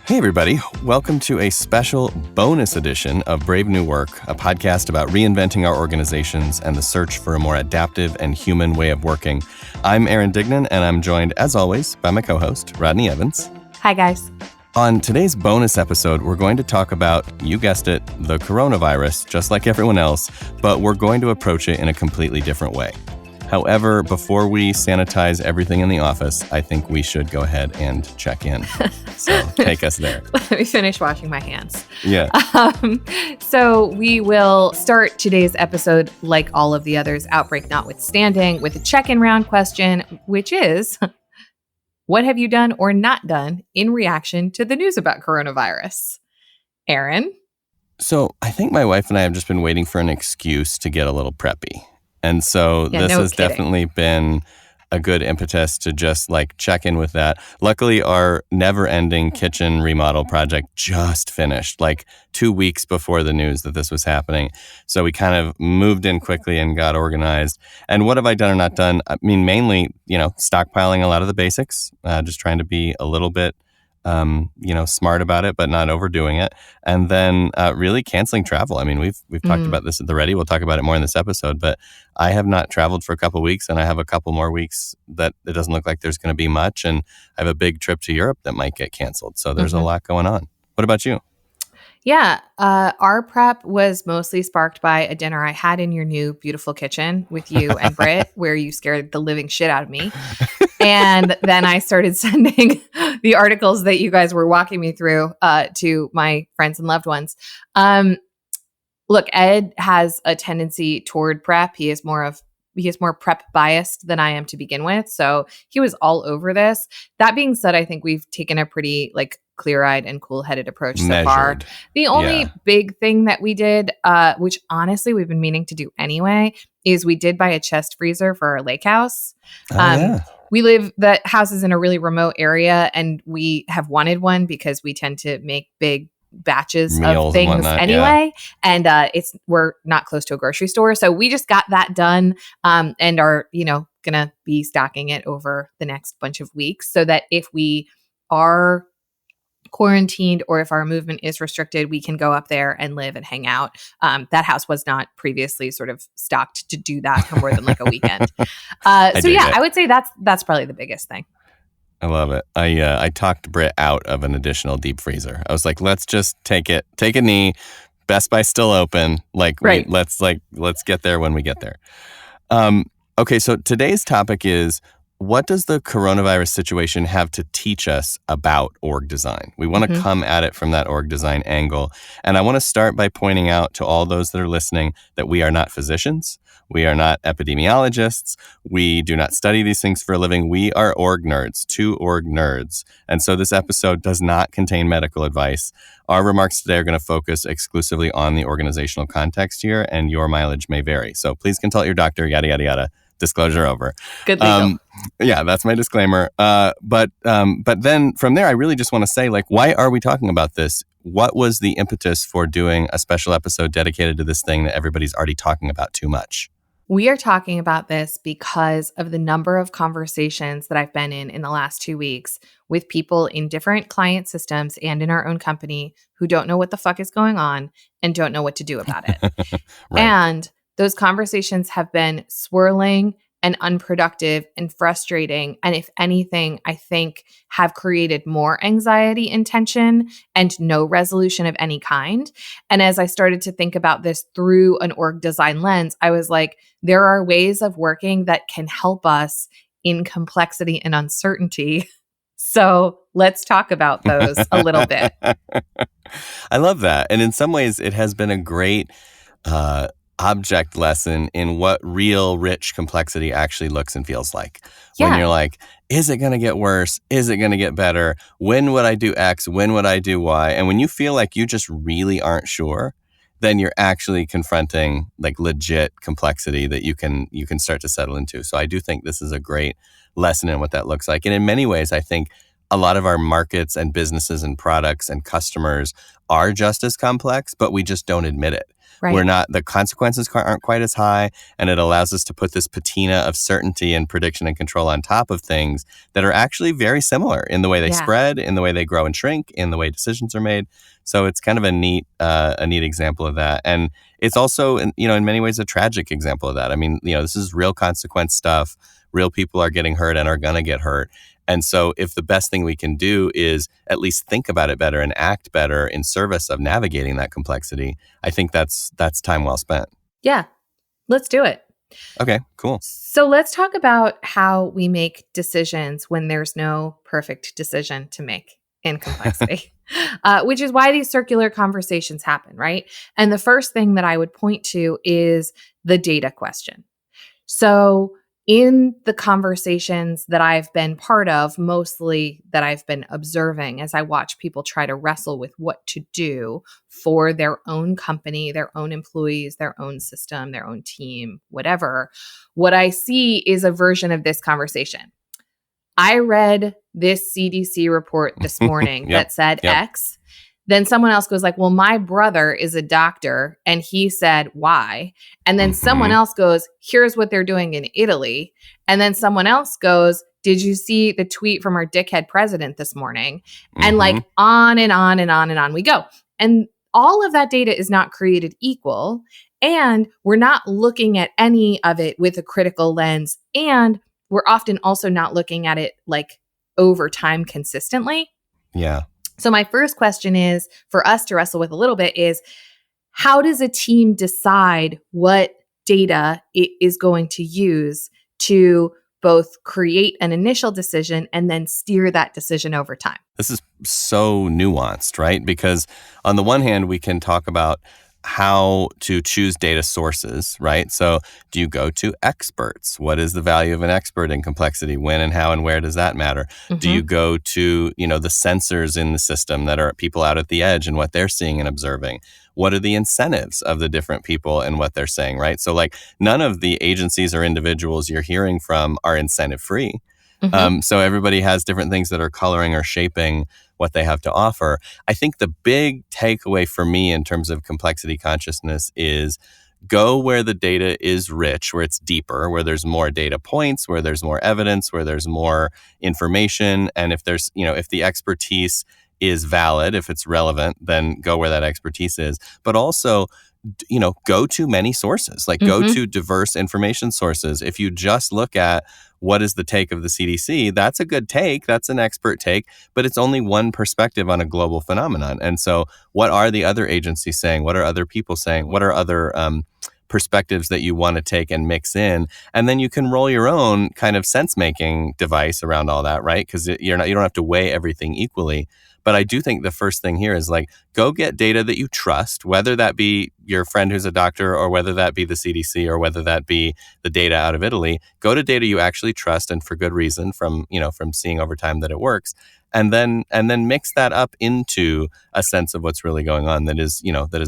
Hey, everybody. Welcome to a special bonus edition of Brave New Work, a podcast about reinventing our organizations and the search for a more adaptive and human way of working. I'm Aaron Dignan, and I'm joined, as always, by my co-host, Rodney Evans. Hi, guys. On today's bonus episode, we're going to talk about, you guessed it, the coronavirus, just like everyone else, but we're going to approach it in a completely different way. However, before we sanitize everything in the office, I think we should go ahead and check in. So take us there. Let me finish washing my hands. Yeah. So we will start today's episode, like all of the others, outbreak notwithstanding, with a check-in round question, which is, what have you done or not done in reaction to the news about coronavirus? Aaron? So I think my wife and I have just been waiting for an excuse to get a little preppy. And so this has definitely been a good impetus to just check in with that. Luckily, our never-ending kitchen remodel project just finished 2 weeks before the news that this was happening. So we kind of moved in quickly and got organized. And what have I done or not done? I mean, mainly, stockpiling a lot of the basics, just trying to be a little bit smart about it, but not overdoing it. And then really canceling travel. I mean, we've talked about this at the Ready. We'll talk about it more in this episode, but I have not traveled for a couple of weeks, and I have a couple more weeks that it doesn't look like there's going to be much. And I have a big trip to Europe that might get canceled. So there's a lot going on. What about you? Yeah, our prep was mostly sparked by a dinner I had in your new beautiful kitchen with you and Britt, where you scared the living shit out of me. And then I started sending the articles that you guys were walking me through to my friends and loved ones. Look, Ed has a tendency toward prep. He is more prep biased than I am to begin with. So he was all over this. That being said, I think we've taken a pretty clear-eyed and cool-headed approach so far. The only big thing that we did, which honestly we've been meaning to do anyway, is we did buy a chest freezer for our lake house. The house is in a really remote area, and we have wanted one because we tend to make big batches meals of things anyway. Yeah. And we're not close to a grocery store. So we just got that done and are, gonna be stocking it over the next bunch of weeks so that if we are quarantined or if our movement is restricted, we can go up there and live and hang out. That house was not previously sort of stocked to do that for more than a weekend. I would say that's probably the biggest thing. I love it. I talked Britt out of an additional deep freezer. I was like, let's just take a knee. Best Buy's still open. Right. Let's get there when we get there. Okay, so today's topic is, what does the coronavirus situation have to teach us about org design? We want to come at it from that org design angle. And I want to start by pointing out to all those that are listening that we are not physicians. We are not epidemiologists. We do not study these things for a living. We are org nerds, two org nerds. And so this episode does not contain medical advice. Our remarks today are going to focus exclusively on the organizational context here, and your mileage may vary. So please consult your doctor, yada, yada, yada. Disclosure over. Good legal. Yeah, that's my disclaimer. But then from there, I really just want to say, why are we talking about this? What was the impetus for doing a special episode dedicated to this thing that everybody's already talking about too much? We are talking about this because of the number of conversations that I've been in the last 2 weeks with people in different client systems and in our own company who don't know what the fuck is going on and don't know what to do about it. Right. And those conversations have been swirling and unproductive and frustrating. And if anything, I think have created more anxiety and tension and no resolution of any kind. And as I started to think about this through an org design lens, I was like, there are ways of working that can help us in complexity and uncertainty. So let's talk about those a little bit. I love that. And in some ways, it has been a great object lesson in what real rich complexity actually looks and feels like. Yeah. When you're like, is it going to get worse? Is it going to get better? When would I do X? When would I do Y? And when you feel like you just really aren't sure, then you're actually confronting legit complexity that you can start to settle into. So I do think this is a great lesson in what that looks like. And in many ways, I think a lot of our markets and businesses and products and customers are just as complex, but we just don't admit it. the consequences aren't quite as high, and it allows us to put this patina of certainty and prediction and control on top of things that are actually very similar in the way they spread, in the way they grow and shrink, in the way decisions are made. So it's kind of a neat example of that. And it's also, in many ways, a tragic example of that. I mean, this is real consequence stuff. Real people are getting hurt and are going to get hurt. And so if the best thing we can do is at least think about it better and act better in service of navigating that complexity, I think that's time well spent. Yeah, let's do it. Okay, cool. So let's talk about how we make decisions when there's no perfect decision to make in complexity, which is why these circular conversations happen, right? And the first thing that I would point to is the data question. So in the conversations that I've been part of, mostly that I've been observing as I watch people try to wrestle with what to do for their own company, their own employees, their own system, their own team, whatever, what I see is a version of this conversation. I read this CDC report this morning that said X. Then someone else goes like, well, my brother is a doctor and he said Y. And then someone else goes, here's what they're doing in Italy. And then someone else goes, did you see the tweet from our dickhead president this morning? And like on and on and on and on we go. And all of that data is not created equal. And we're not looking at any of it with a critical lens. And we're often also not looking at it like over time consistently. Yeah. So my first question is for us to wrestle with a little bit is, how does a team decide what data it is going to use to both create an initial decision and then steer that decision over time? This is so nuanced, right? Because on the one hand, we can talk about how to choose data sources, right? So do you go to experts? What is the value of an expert in complexity? When and how and where does that matter? Do you go to, the sensors in the system that are people out at the edge and what they're seeing and observing? What are the incentives of the different people and what they're saying, right? So like none of the agencies or individuals you're hearing from are incentive free. So everybody has different things that are coloring or shaping what they have to offer. I think the big takeaway for me in terms of complexity consciousness is go where the data is rich, where it's deeper, where there's more data points, where there's more evidence, where there's more information. And if there's, if the expertise is valid, if it's relevant, then go where that expertise is. But also, go to many sources, like go to diverse information sources. If you just look at what is the take of the CDC, that's a good take. That's an expert take, but it's only one perspective on a global phenomenon. And so what are the other agencies saying? What are other people saying? What are other perspectives that you want to take and mix in? And then you can roll your own kind of sense-making device around all that, right? Because you don't have to weigh everything equally. But I do think the first thing here is like, go get data that you trust, whether that be your friend who's a doctor or whether that be the CDC or whether that be the data out of Italy. Go to data you actually trust and for good reason from seeing over time that it works. And then mix that up into a sense of what's really going on that is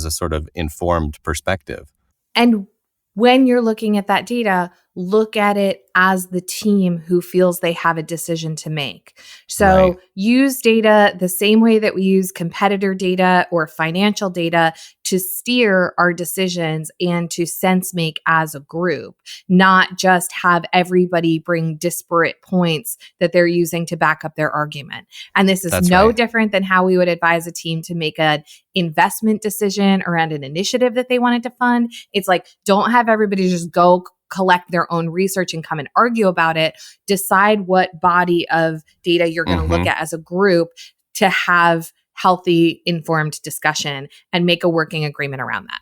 a sort of informed perspective. And when you're looking at that data, look at it as the team who feels they have a decision to make. So use data the same way that we use competitor data or financial data to steer our decisions and to sense make as a group, not just have everybody bring disparate points that they're using to back up their argument. And this is different than how we would advise a team to make an investment decision around an initiative that they wanted to fund. It's like, don't have everybody just go collect their own research and come and argue about it. Decide what body of data you're going to look at as a group to have healthy, informed discussion and make a working agreement around that.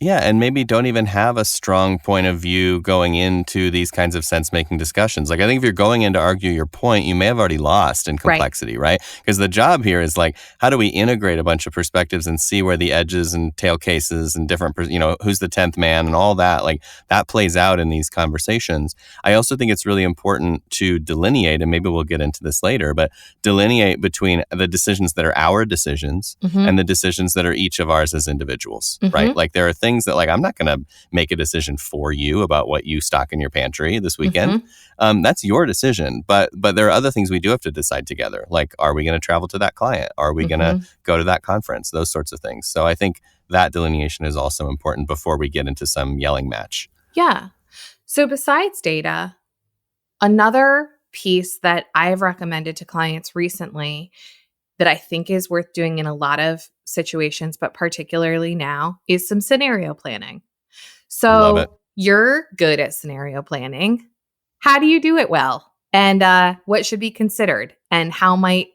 Yeah, and maybe don't even have a strong point of view going into these kinds of sense-making discussions. Like, I think if you're going in to argue your point, you may have already lost in complexity, right? Because the job here is like, how do we integrate a bunch of perspectives and see where the edges and tail cases and different, who's the 10th man and all that, like that plays out in these conversations. I also think it's really important to delineate, and maybe we'll get into this later, but delineate between the decisions that are our decisions and the decisions that are each of ours as individuals, right? Like there are things that like, I'm not going to make a decision for you about what you stock in your pantry this weekend. That's your decision. But there are other things we do have to decide together. Like, are we going to travel to that client? Are we going to go to that conference? Those sorts of things. So I think that delineation is also important before we get into some yelling match. Yeah. So besides data, another piece that I've recommended to clients recently that I think is worth doing in a lot of situations, but particularly now, is some scenario planning. Love it. So you're good at scenario planning. How do you do it well? And what should be considered? And how might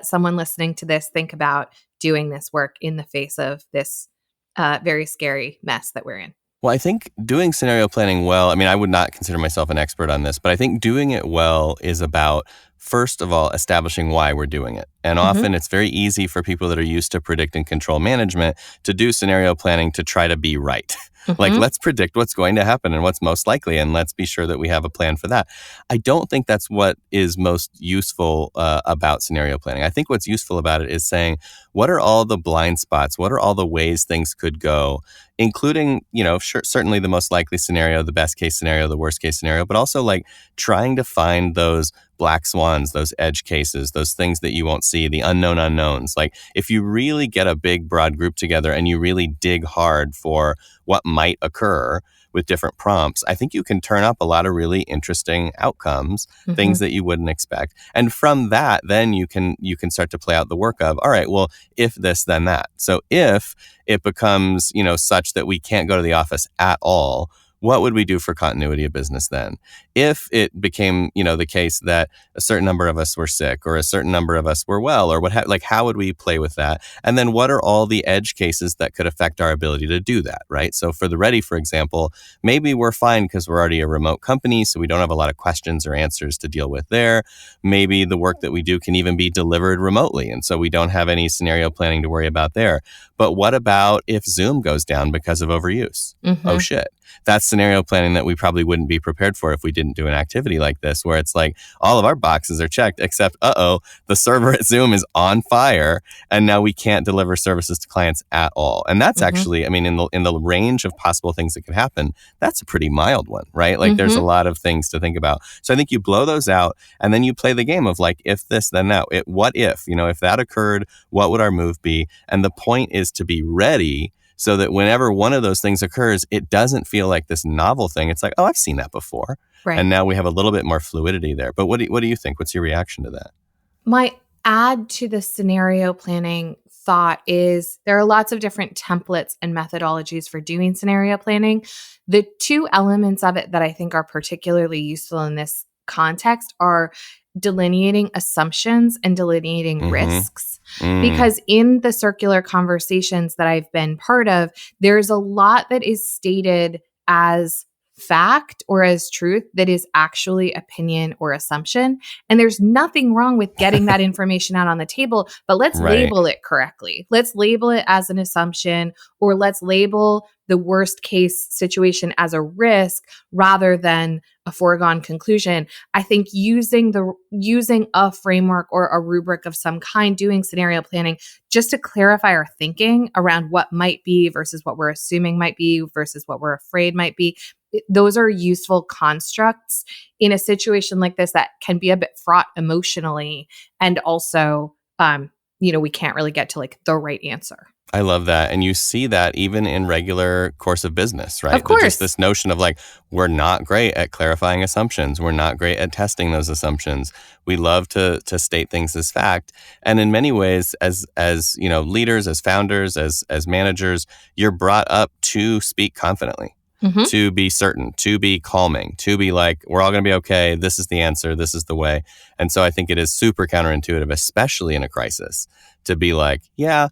someone listening to this think about doing this work in the face of this very scary mess that we're in? Well, I think doing scenario planning well, I mean, I would not consider myself an expert on this, but I think doing it well is about, first of all, establishing why we're doing it. And often it's very easy for people that are used to predict and control management to do scenario planning to try to be right. Like, let's predict what's going to happen and what's most likely, and let's be sure that we have a plan for that. I don't think that's what is most useful about scenario planning. I think what's useful about it is saying, what are all the blind spots? What are all the ways things could go? Including, certainly the most likely scenario, the best case scenario, the worst case scenario, but also like trying to find those black swans, those edge cases, those things that you won't see, the unknown unknowns. Like if you really get a big, broad group together and you really dig hard for what might occur with different prompts, I think you can turn up a lot of really interesting outcomes, things that you wouldn't expect. And from that, then you can start to play out the work of, all right, well, if this, then that. So if it becomes, such that we can't go to the office at all, what would we do for continuity of business then? If it became, the case that a certain number of us were sick or a certain number of us were well, or how would we play with that? And then what are all the edge cases that could affect our ability to do that, right? So for the Ready, for example, maybe we're fine because we're already a remote company, so we don't have a lot of questions or answers to deal with there. Maybe the work that we do can even be delivered remotely, and so we don't have any scenario planning to worry about there. But what about if Zoom goes down because of overuse? Oh, shit. That's scenario planning that we probably wouldn't be prepared for if we didn't do an activity like this, where it's like all of our boxes are checked except, the server at Zoom is on fire and now we can't deliver services to clients at all. And that's actually, I mean, in the range of possible things that could happen, that's a pretty mild one, right? Like there's a lot of things to think about. So I think you blow those out and then you play the game of like, if this, then that. What if, if that occurred, what would our move be? And the point is to be ready so that whenever one of those things occurs, it doesn't feel like this novel thing. It's like, oh, I've seen that before. Right. And now we have a little bit more fluidity there. But what do you think? What's your reaction to that? My add to the scenario planning thought is there are lots of different templates and methodologies for doing scenario planning. The two elements of it that I think are particularly useful in this context are delineating assumptions and delineating risks. Because in the circular conversations that I've been part of, there's a lot that is stated as fact or as truth that is actually opinion or assumption. And there's nothing wrong with getting that information out on the table, but let's label it correctly. Let's label it as an assumption, or let's label the worst case situation as a risk rather than a foregone conclusion. I think using a framework or a rubric of some kind, doing scenario planning, just to clarify our thinking around what might be versus what we're assuming might be versus what we're afraid might be. Those are useful constructs in a situation like this that can be a bit fraught emotionally. And also, we can't really get to like the right answer. I love that. And you see that even in regular course of business, right? Of course. Just this notion of like, we're not great at clarifying assumptions. We're not great at testing those assumptions. We love to state things as fact. And in many ways, as leaders, as founders, as managers, you're brought up to speak confidently. To be certain, to be calming, to be like, we're all going to be okay. This is the answer. This is the way. And so I think it is super counterintuitive, especially in a crisis, to be like, yeah,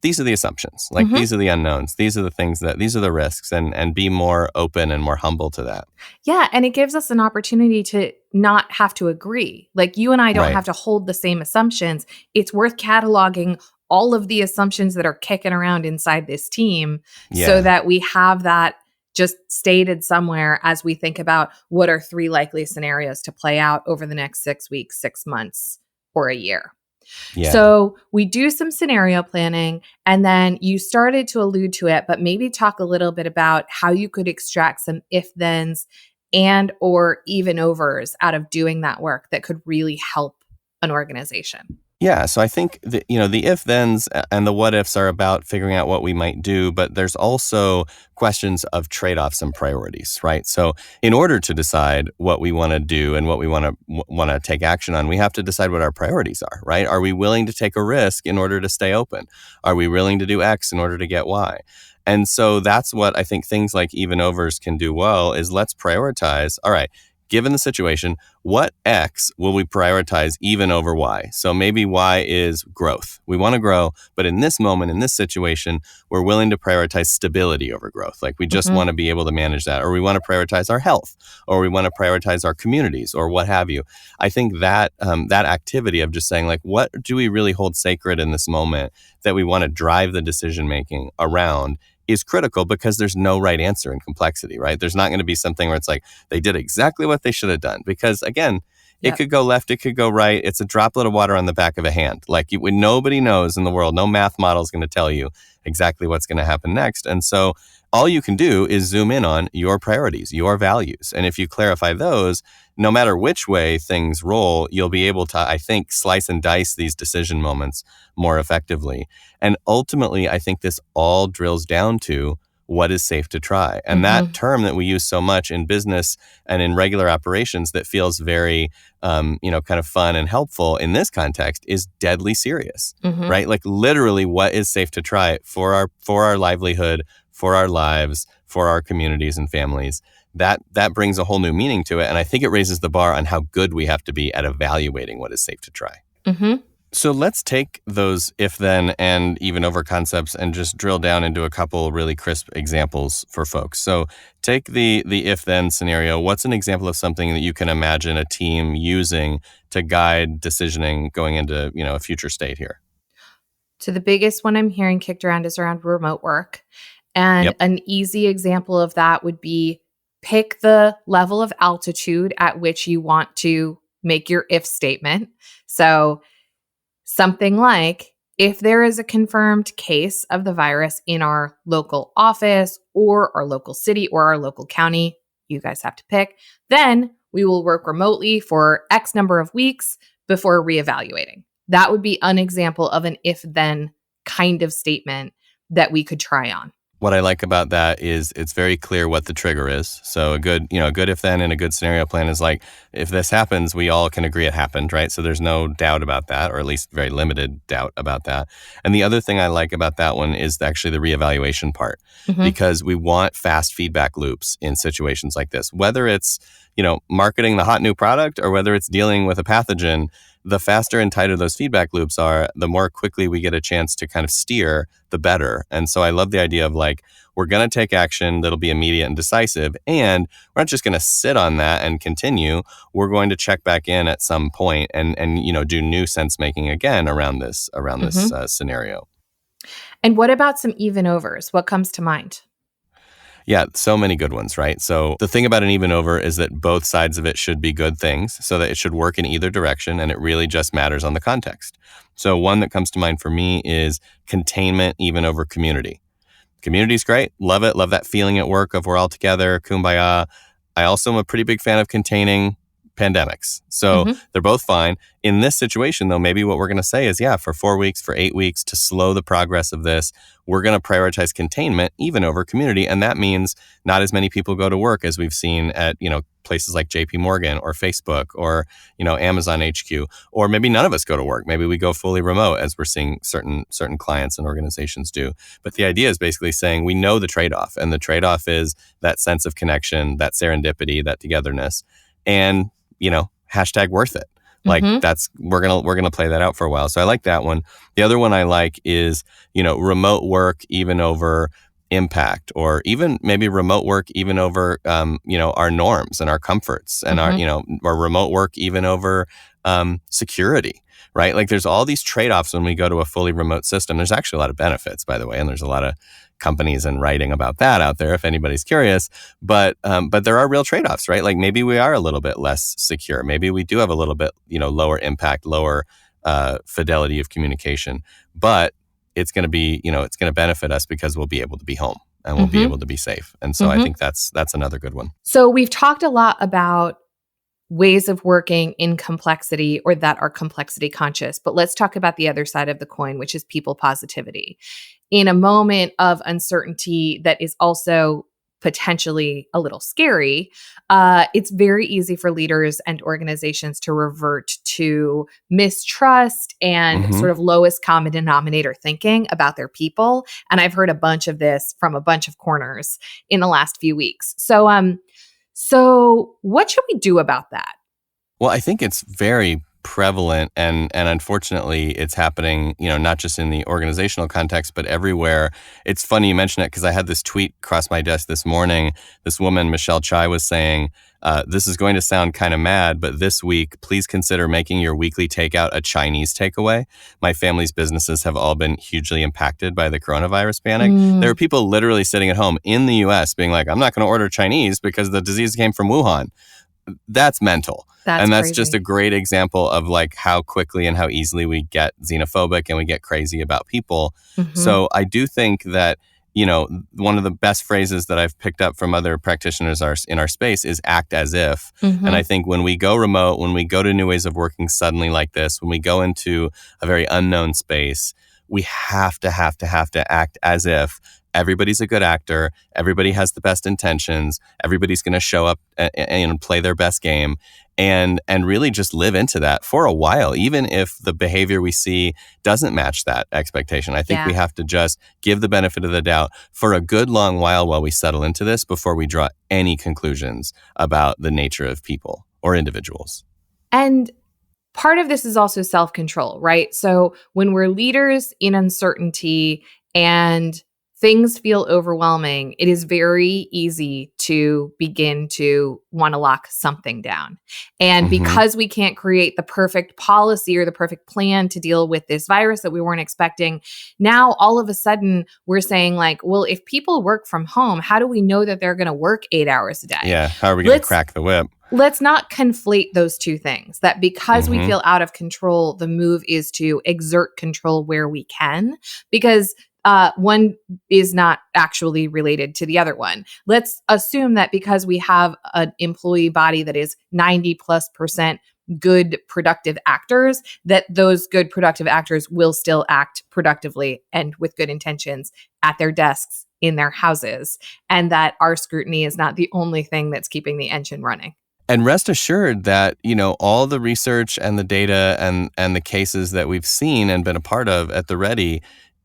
these are the assumptions. Like these are the unknowns. These are the things these are the risks, and be more open and more humble to that. Yeah. And it gives us an opportunity to not have to agree. Like you and I don't have to hold the same assumptions. It's worth cataloging all of the assumptions that are kicking around inside this team so that we have that just stated somewhere as we think about what are 3 likely scenarios to play out over the next 6 weeks, 6 months, or a year. Yeah. So we do some scenario planning, and then you started to allude to it, but maybe talk a little bit about how you could extract some if-thens and or even overs out of doing that work that could really help an organization. Yeah, so I think the if-thens and the what-ifs are about figuring out what we might do, but there's also questions of trade-offs and priorities, right? So in order to decide what we want to do and what we want to take action on, we have to decide what our priorities are, right? Are we willing to take a risk in order to stay open? Are we willing to do X in order to get Y? And so that's what I think things like even overs can do well, is let's prioritize. All right, given the situation, what X will we prioritize even over Y? So maybe Y is growth. We want to grow, but in this moment, in this situation, we're willing to prioritize stability over growth. Like we just want to be able to manage that, or we want to prioritize our health, or we want to prioritize our communities, or what have you. I think that that activity of just saying, like, what do we really hold sacred in this moment that we want to drive the decision making around is critical, because there's no right answer in complexity, right? There's not going to be something where it's like they did exactly what they should have done, because again, it could go left, it could go right. It's a droplet of water on the back of a hand. Like nobody knows in the world, no math model is going to tell you exactly what's going to happen next. And so all you can do is zoom in on your priorities, your values. And if you clarify those, no matter which way things roll, you'll be able to, I think, slice and dice these decision moments more effectively. And ultimately, I think this all drills down to what is safe to try. And that term that we use so much in business and in regular operations that feels very, kind of fun and helpful in this context is deadly serious, right? Like literally, what is safe to try for our livelihood, for our lives, for our communities and families. That brings a whole new meaning to it. And I think it raises the bar on how good we have to be at evaluating what is safe to try. So let's take those if-then and even-over concepts and just drill down into a couple really crisp examples for folks. So take the if-then scenario. What's an example of something that you can imagine a team using to guide decisioning going into, a future state here? So the biggest one I'm hearing kicked around is around remote work. And an easy example of that would be pick the level of altitude at which you want to make your if statement. So something like, if there is a confirmed case of the virus in our local office or our local city or our local county, you guys have to pick, then we will work remotely for X number of weeks before reevaluating. That would be an example of an if-then kind of statement that we could try on. What I like about that is it's very clear what the trigger is. So a good if-then and a good scenario plan is like, if this happens, we all can agree it happened, right? So there's no doubt about that, or at least very limited doubt about that. And the other thing I like about that one is actually the reevaluation part, because we want fast feedback loops in situations like this. Whether it's, marketing the hot new product or whether it's dealing with a pathogen, the faster and tighter those feedback loops are, the more quickly we get a chance to kind of steer, the better. And so I love the idea of like, we're going to take action that'll be immediate and decisive. And we're not just going to sit on that and continue. We're going to check back in at some point and do new sense making again around this scenario. And what about some even overs? What comes to mind? Yeah, so many good ones, right? So the thing about an even over is that both sides of it should be good things, so that it should work in either direction, and it really just matters on the context. So one that comes to mind for me is containment even over community. Community's great. Love it. Love that feeling at work of we're all together, kumbaya. I also am a pretty big fan of containing pandemics. So they're both fine. In this situation, though, maybe what we're going to say is, for 4 weeks, for 8 weeks, to slow the progress of this, we're going to prioritize containment even over community. And that means not as many people go to work as we've seen at, places like JP Morgan or Facebook or, Amazon HQ, or maybe none of us go to work. Maybe we go fully remote, as we're seeing certain clients and organizations do. But the idea is basically saying we know the trade-off, and the trade-off is that sense of connection, that serendipity, that togetherness, and hashtag worth it. Like we're gonna play that out for a while. So I like that one. The other one I like is remote work even over impact, or even maybe remote work even over our norms and our comforts, and our remote work even over security. Right? Like there's all these trade-offs when we go to a fully remote system. There's actually a lot of benefits, by the way, and there's a lot of companies and writing about that out there if anybody's curious. But there are real trade-offs, right? Like maybe we are a little bit less secure. Maybe we do have a little bit, lower impact, lower fidelity of communication. But it's going to be, it's going to benefit us because we'll be able to be home and we'll be able to be safe. And so I think that's another good one. So we've talked a lot about ways of working in complexity or that are complexity conscious. But let's talk about the other side of the coin, which is people positivity. In a moment of uncertainty that is also potentially a little scary, it's very easy for leaders and organizations to revert to mistrust and Mm-hmm. sort of lowest common denominator thinking about their people. And I've heard a bunch of this from a bunch of corners in the last few weeks. So what should we do about that? Well, I think it's very prevalent and unfortunately it's happening, not just in the organizational context, but everywhere. It's funny you mention it because I had this tweet cross my desk this morning. This woman, Michelle Chai, was saying, this is going to sound kind of mad, but this week, please consider making your weekly takeout a Chinese takeaway. My family's businesses have all been hugely impacted by the coronavirus panic. There are people literally sitting at home in the US being like, I'm not going to order Chinese because the disease came from Wuhan. That's mental. That's and that's crazy. just a great example of like how quickly and how easily we get xenophobic and we get crazy about people. Mm-hmm. So I do think that, one of the best phrases that I've picked up from other practitioners in our space is act as if. Mm-hmm. And I think when we go remote, when we go to new ways of working suddenly like this, when we go into a very unknown space, we have to act as if everybody's a good actor. Everybody has the best intentions. Everybody's going to show up and play their best game and really just live into that for a while, even if the behavior we see doesn't match that expectation. I think we have to just give the benefit of the doubt for a good long while we settle into this before we draw any conclusions about the nature of people or individuals. And part of this is also self-control, right? So when we're leaders in uncertainty and things feel overwhelming, it is very easy to begin to want to lock something down. And because we can't create the perfect policy or the perfect plan to deal with this virus that we weren't expecting, now all of a sudden we're saying like, well, if people work from home, how do we know that they're going to work 8 hours a day? Yeah. How are we going to crack the whip? Let's not conflate those two things, that because we feel out of control, the move is to exert control where we can, because one is not actually related to the other one. Let's assume that because we have an employee body that is 90+% good, productive actors, that those good, productive actors will still act productively and with good intentions at their desks in their houses, and that our scrutiny is not the only thing that's keeping the engine running. And rest assured that, all the research and the data and the cases that we've seen and been a part of at the Ready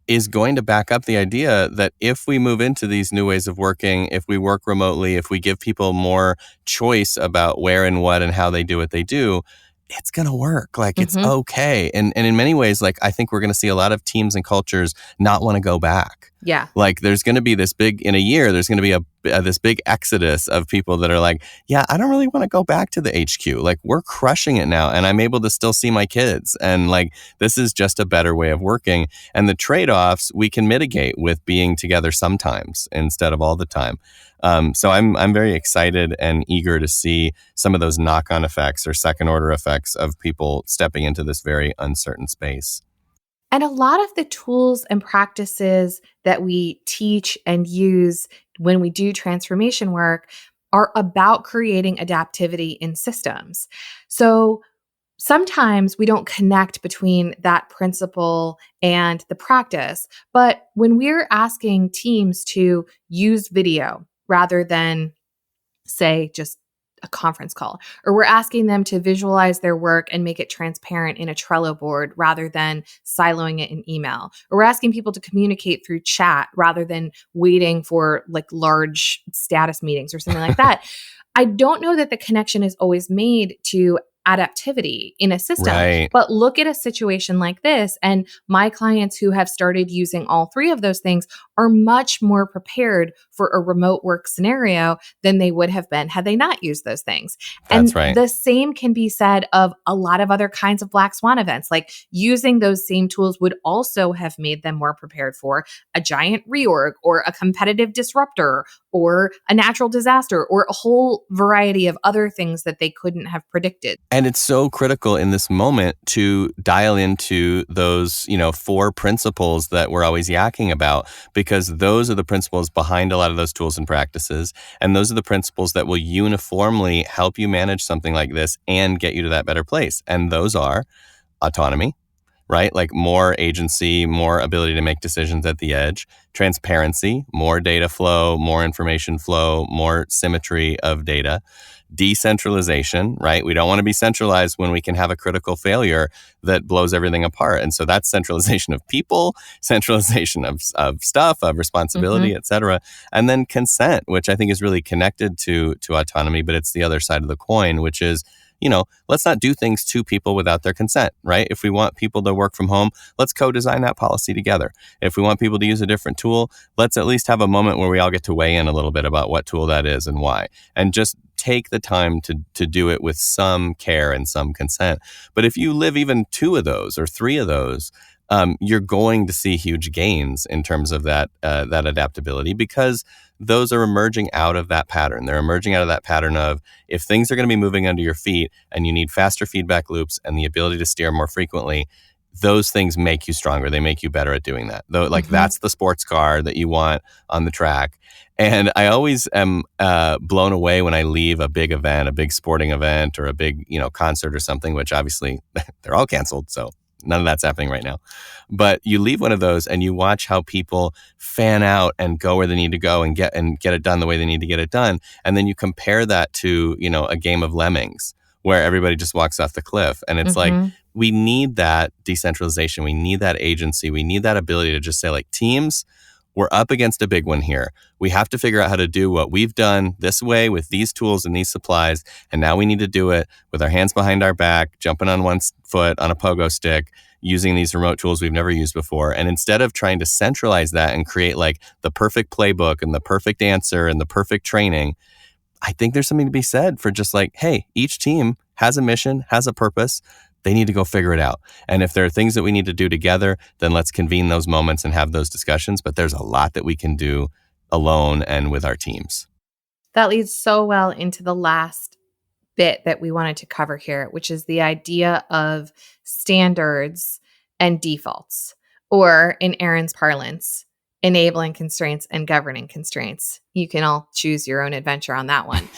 is going to back up the idea that if we move into these new ways of working, if we work remotely, if we give people more choice about where and what and how they do what they do, it's going to work. Like, it's okay. And in many ways, like, I think we're going to see a lot of teams and cultures not want to go back. Yeah. Like, there's going to be this big, in a year, there's going to be this big exodus of people that are like, yeah, I don't really want to go back to the HQ. Like, we're crushing it now and I'm able to still see my kids. And like, this is just a better way of working. And the trade-offs we can mitigate with being together sometimes instead of all the time. So I'm very excited and eager to see some of those knock-on effects or second-order effects of people stepping into this very uncertain space. And a lot of the tools and practices that we teach and use when we do transformation work are about creating adaptivity in systems. So sometimes we don't connect between that principle and the practice. But when we're asking teams to use video rather than, say, just a conference call, or we're asking them to visualize their work and make it transparent in a Trello board rather than siloing it in email, or we're asking people to communicate through chat rather than waiting for like large status meetings or something like that. I don't know that the connection is always made to adaptivity in a system. Right. But look at a situation like this, and my clients who have started using all three of those things are much more prepared for a remote work scenario than they would have been had they not used those things. That's and right. The same can be said of a lot of other kinds of black swan events. Like, using those same tools would also have made them more prepared for a giant reorg or a competitive disruptor or a natural disaster or a whole variety of other things that they couldn't have predicted. And it's so critical in this moment to dial into those, 4 principles that we're always yakking about, because those are the principles behind a lot of those tools and practices. And those are the principles that will uniformly help you manage something like this and get you to that better place. And those are autonomy, right? Like more agency, more ability to make decisions at the edge. Transparency, more data flow, more information flow, more symmetry of data. Decentralization, right? We don't want to be centralized when we can have a critical failure that blows everything apart. And so that's centralization of people, centralization of stuff, of responsibility, et cetera. And then consent, which I think is really connected to autonomy, but it's the other side of the coin, which is, let's not do things to people without their consent, right? If we want people to work from home, let's co-design that policy together. If we want people to use a different tool, let's at least have a moment where we all get to weigh in a little bit about what tool that is and why. And just take the time to do it with some care and some consent. But if you live even 2 of those or 3 of those, you're going to see huge gains in terms of that adaptability, because those are emerging out of that pattern. They're emerging out of that pattern of, if things are going to be moving under your feet and you need faster feedback loops and the ability to steer more frequently, those things make you stronger. They make you better at doing that. Though, that's the sports car that you want on the track. And I always am blown away when I leave a big event, a big sporting event or a big, concert or something, which obviously they're all canceled. So none of that's happening right now. But you leave one of those and you watch how people fan out and go where they need to go and get it done the way they need to get it done. And then you compare that to, a game of lemmings where everybody just walks off the cliff. And it's like, we need that decentralization. We need that agency. We need that ability to just say, like, teams, we're up against a big one here. We have to figure out how to do what we've done this way with these tools and these supplies. And now we need to do it with our hands behind our back, jumping on one foot on a pogo stick, using these remote tools we've never used before. And instead of trying to centralize that and create like the perfect playbook and the perfect answer and the perfect training, I think there's something to be said for just like, hey, each team has a mission, has a purpose. They need to go figure it out. And if there are things that we need to do together, then let's convene those moments and have those discussions. But there's a lot that we can do alone and with our teams. That leads so well into the last bit that we wanted to cover here, which is the idea of standards and defaults, or in Aaron's parlance, enabling constraints and governing constraints. You can all choose your own adventure on that one.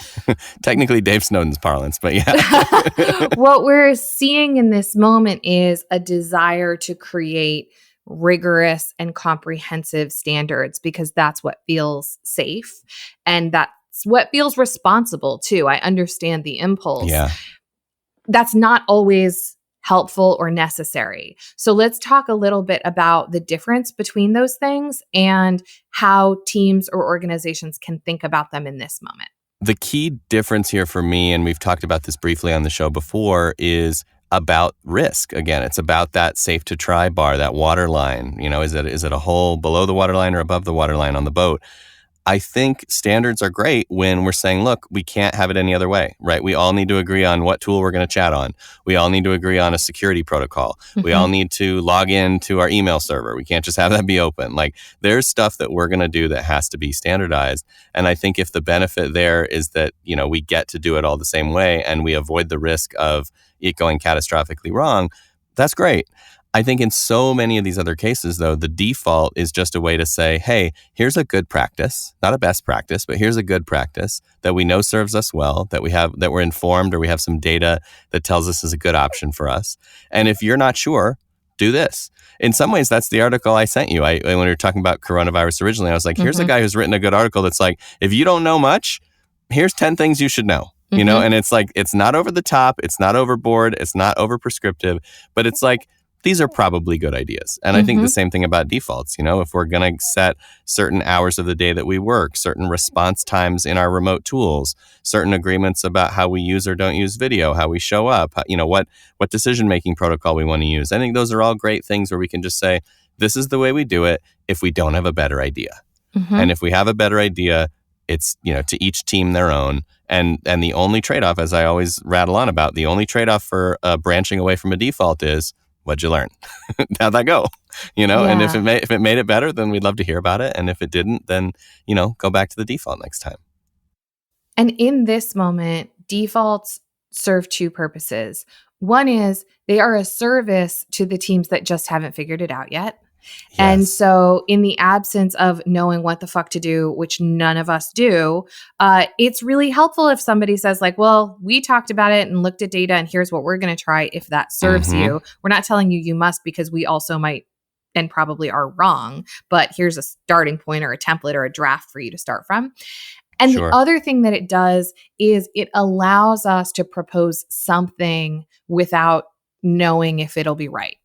Technically Dave Snowden's parlance, but yeah. What we're seeing in this moment is a desire to create rigorous and comprehensive standards, because that's what feels safe and that's what feels responsible too. I understand the impulse. Yeah. That's not always helpful or necessary. So let's talk a little bit about the difference between those things and how teams or organizations can think about them in this moment. The key difference here for me, and we've talked about this briefly on the show before, is about risk. Again, it's about that safe to try bar, that water line. Is it a hole below the waterline or above the waterline on the boat? I think standards are great when we're saying, look, we can't have it any other way, right? We all need to agree on what tool we're going to chat on. We all need to agree on a security protocol. We all need to log in to our email server. We can't just have that be open. Like, there's stuff that we're going to do that has to be standardized. And I think if the benefit there is that, we get to do it all the same way and we avoid the risk of it going catastrophically wrong, that's great. I think in so many of these other cases, though, the default is just a way to say, hey, here's a good practice, not a best practice, but here's a good practice that we know serves us well, that we're informed, or we have some data that tells us is a good option for us. And if you're not sure, do this. In some ways, that's the article I sent you. When we were talking about coronavirus originally, I was like, here's a guy who's written a good article that's like, if you don't know much, here's 10 things you should know. And it's like, it's not over the top, it's not overboard, it's not over prescriptive, but it's like, these are probably good ideas. And I think the same thing about defaults. If we're going to set certain hours of the day that we work, certain response times in our remote tools, certain agreements about how we use or don't use video, how we show up, what decision-making protocol we want to use. I think those are all great things where we can just say, this is the way we do it if we don't have a better idea. And if we have a better idea, it's, to each team their own. And the only trade-off, as I always rattle on about, the only trade-off for branching away from a default is, what'd you learn? How'd that go? And if it made it better, then we'd love to hear about it. And if it didn't, then, go back to the default next time. And in this moment, defaults serve two purposes. One is they are a service to the teams that just haven't figured it out yet. Yes. And so in the absence of knowing what the fuck to do, which none of us do, it's really helpful if somebody says like, well, we talked about it and looked at data and here's what we're going to try if that serves you. We're not telling you must because we also might and probably are wrong, but here's a starting point or a template or a draft for you to start from. And the other thing that it does is it allows us to propose something without knowing if it'll be right.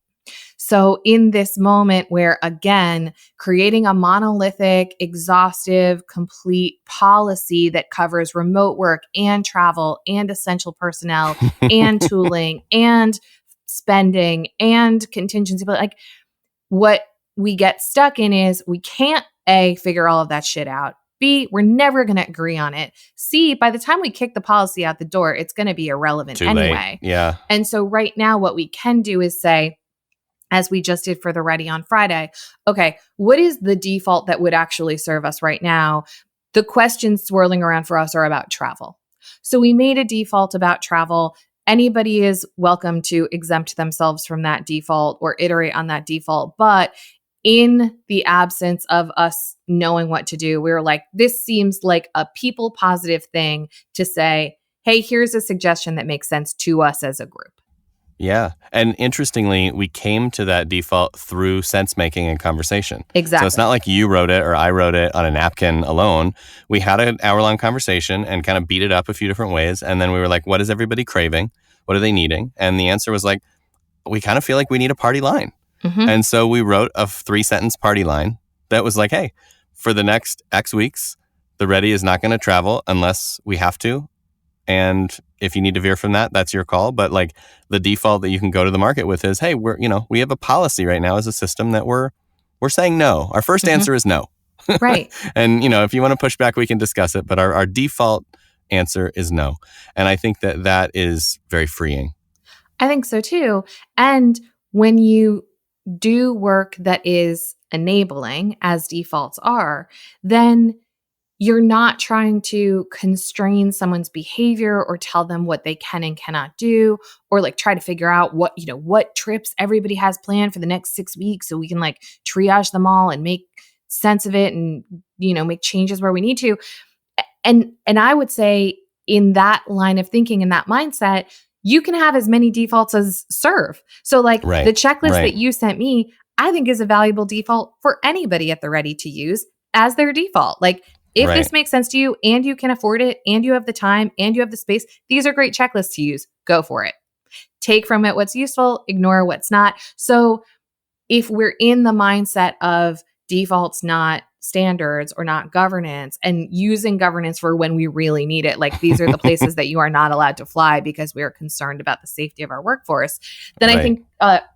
So in this moment where, again, creating a monolithic, exhaustive, complete policy that covers remote work and travel and essential personnel and tooling and spending and contingency, but like what we get stuck in is we can't A, figure all of that shit out. B, we're never going to agree on it. C, by the time we kick the policy out the door, it's going to be irrelevant anyway. Yeah. And so right now, what we can do is say, as we just did for the Ready on Friday, okay, what is the default that would actually serve us right now? The questions swirling around for us are about travel. So we made a default about travel. Anybody is welcome to exempt themselves from that default or iterate on that default. But in the absence of us knowing what to do, we were like, this seems like a people positive thing to say, hey, here's a suggestion that makes sense to us as a group. Yeah. And interestingly, we came to that default through sense making and conversation. Exactly. So it's not like you wrote it or I wrote it on a napkin alone. We had an hour-long conversation and kind of beat it up a few different ways. And then we were like, what is everybody craving? What are they needing? And the answer was like, we kind of feel like we need a party line. And so we wrote a 3-sentence party line that was like, hey, for the next X weeks, the Ready is not going to travel unless we have to. And if you need to veer from that, that's your call. But like the default that you can go to the market with is, hey, we have a policy right now as a system that we're saying no. Our first answer is no. Right. And, if you want to push back, we can discuss it. But our default answer is no. And I think that is very freeing. I think so too. And when you do work that is enabling, as defaults are, then you're not trying to constrain someone's behavior or tell them what they can and cannot do, or like try to figure out what trips everybody has planned for the next 6 weeks so we can like triage them all and make sense of it and, make changes where we need to. And I would say in that line of thinking, in that mindset, you can have as many defaults as serve. So like the checklist that you sent me, I think is a valuable default for anybody at the Ready to use as their default. Like if this makes sense to you and you can afford it and you have the time and you have the space, these are great checklists to use. Go for it. Take from it what's useful, ignore what's not. So if we're in the mindset of defaults, not standards or not governance, and using governance for when we really need it, like these are the places that you are not allowed to fly because we are concerned about the safety of our workforce, then I think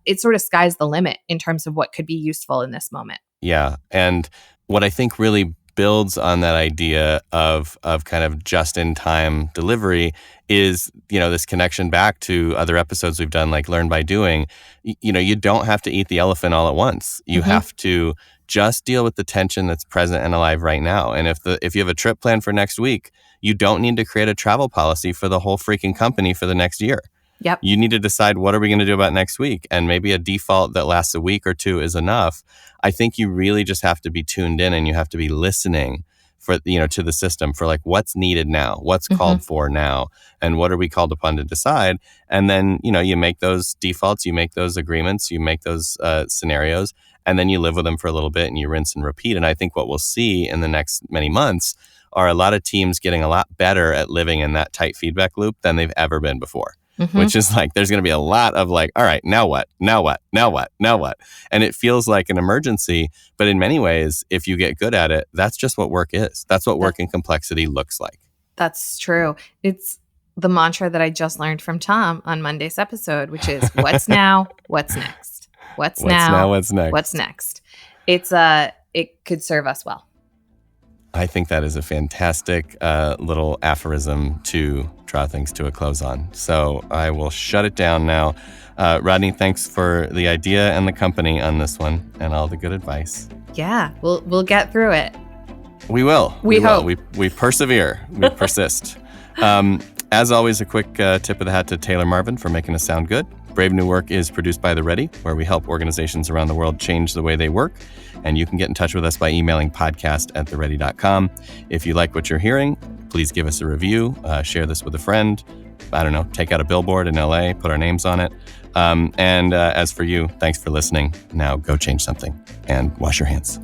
it sort of sky's the limit in terms of what could be useful in this moment. Yeah. And what I think really builds on that idea of kind of just-in-time delivery is, this connection back to other episodes we've done, like Learn by Doing. You don't have to eat the elephant all at once. You have to just deal with the tension that's present and alive right now. And if you have a trip planned for next week, you don't need to create a travel policy for the whole freaking company for the next year. Yep. You need to decide, what are we going to do about next week? And maybe a default that lasts a week or two is enough. I think you really just have to be tuned in and you have to be listening for, to the system for like what's needed now, what's called for now, and what are we called upon to decide. And then, you make those defaults, you make those agreements, you make those scenarios, and then you live with them for a little bit and you rinse and repeat. And I think what we'll see in the next many months are a lot of teams getting a lot better at living in that tight feedback loop than they've ever been before. Which is like, there's going to be a lot of like, all right, now what? Now what? Now what? Now what? And it feels like an emergency. But in many ways, if you get good at it, that's just what work is. That's what work in complexity looks like. That's true. It's the mantra that I just learned from Tom on Monday's episode, which is what's now, what's next? What's now, what's next? What's next? It could serve us well. I think that is a fantastic little aphorism to draw things to a close on. So I will shut it down now. Rodney, thanks for the idea and the company on this one and all the good advice. Yeah, we'll get through it. We will. We hope. We persevere. We persist. As always, a quick tip of the hat to Taylor Marvin for making us sound good. Brave New Work is produced by The Ready, where we help organizations around the world change the way they work. And you can get in touch with us by emailing podcast@theready.com. If you like what you're hearing, please give us a review, share this with a friend. I don't know, take out a billboard in LA, put our names on it. And as for you, thanks for listening. Now go change something and wash your hands.